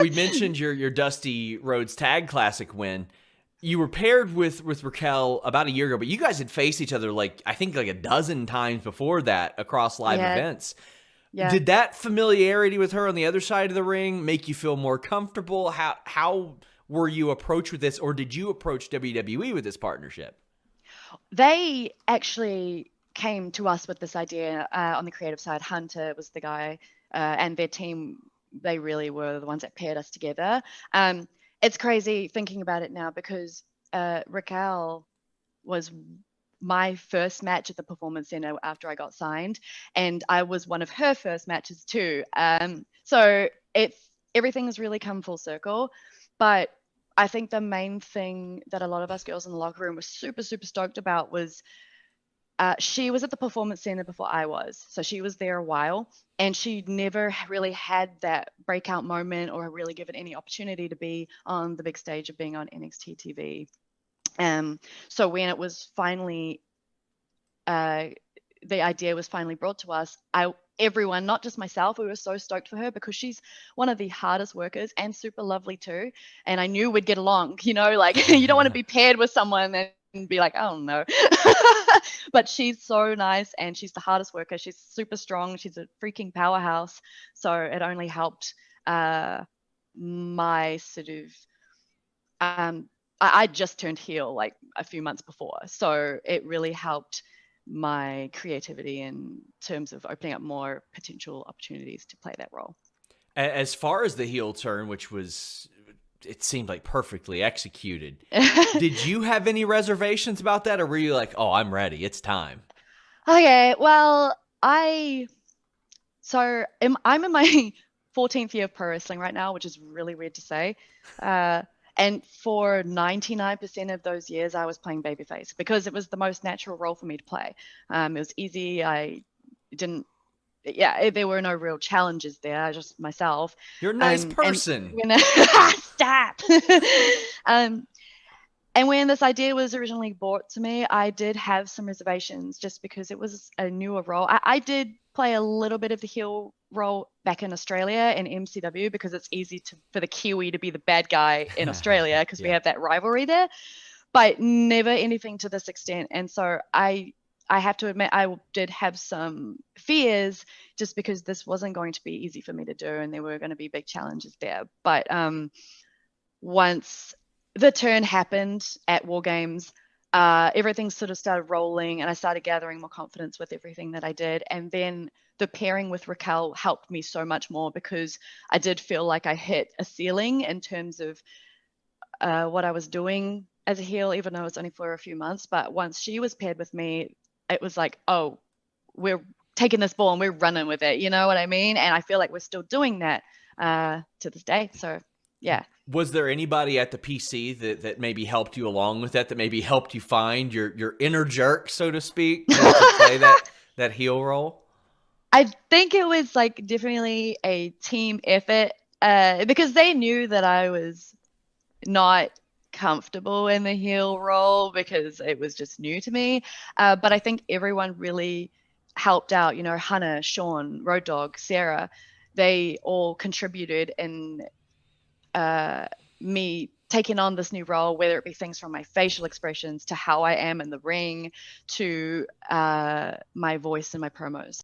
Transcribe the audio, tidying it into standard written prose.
We mentioned your Dusty Rhodes Tag Classic win. You were paired with Raquel about a year ago, but you guys had faced each other I think a dozen times before that across live Yeah, events. yeah. Did that familiarity with her on the other side of the ring make you feel more comfortable? How were you approached with this, or did you approach WWE with this partnership? They actually came to us with this idea on the creative side. Hunter was the guy, and their team. They really were the ones that paired us together. Um, it's crazy thinking about it now because Raquel was my first match at the Performance Center after I got signed, and I was one of her first matches too. So it's everything has really come full circle. But I think the main thing that a lot of us girls in the locker room were super, super stoked about was she was at the Performance Center before I was. So she was there a while and she never really had that breakout moment or really given any opportunity to be on the big stage of being on NXT TV. So when it was finally uh, the idea was finally brought to us, everyone, not just myself, we were so stoked for her because she's one of the hardest workers and super lovely too. And I knew we'd get along, like you don't want to be paired with someone and be like, oh no. But she's so nice and she's the hardest worker. She's super strong. She's a freaking powerhouse. So it only helped my sort of I just turned heel like a few months before. So it really helped my creativity in terms of opening up more potential opportunities to play that role. As far as the heel turn, which was, it seemed like perfectly executed, did you have any reservations about that, or were you like, oh, I'm ready, it's time? Okay, well, I'm in my 14th year of pro wrestling right now, which is really weird to say. And for 99% of those years, I was playing babyface because it was the most natural role for me to play. It was easy. I didn't, yeah, there were no real challenges there, just myself. You're a nice And person. when stop. um, and when this idea was originally brought to me, I did have some reservations just because it was a newer role. I did play a little bit of the heel role back in Australia in MCW because it's easy for the Kiwi to be the bad guy in Australia because we Yeah. have that rivalry there, but never anything to this extent. And so I have to admit I did have some fears just because this wasn't going to be easy for me to do and there were going to be big challenges there. But once the turn happened at War Games, everything sort of started rolling, and I started gathering more confidence with everything that I did. And then the pairing with Raquel helped me so much more because I did feel like I hit a ceiling in terms of what I was doing as a heel, even though it was only for a few months. But once she was paired with me, it was like, oh, we're taking this ball and we're running with it. You know what I mean? And I feel like we're still doing that to this day. So yeah. Was there anybody at the PC that maybe helped you along with that maybe helped you find your inner jerk, so to speak, to play that heel role? I think it was like definitely a team effort because they knew that I was not comfortable in the heel role because it was just new to me. But I think everyone really helped out. Hannah, Sean, Road Dog, Sarah, they all contributed in me taking on this new role, whether it be things from my facial expressions to how I am in the ring to my voice and my promos.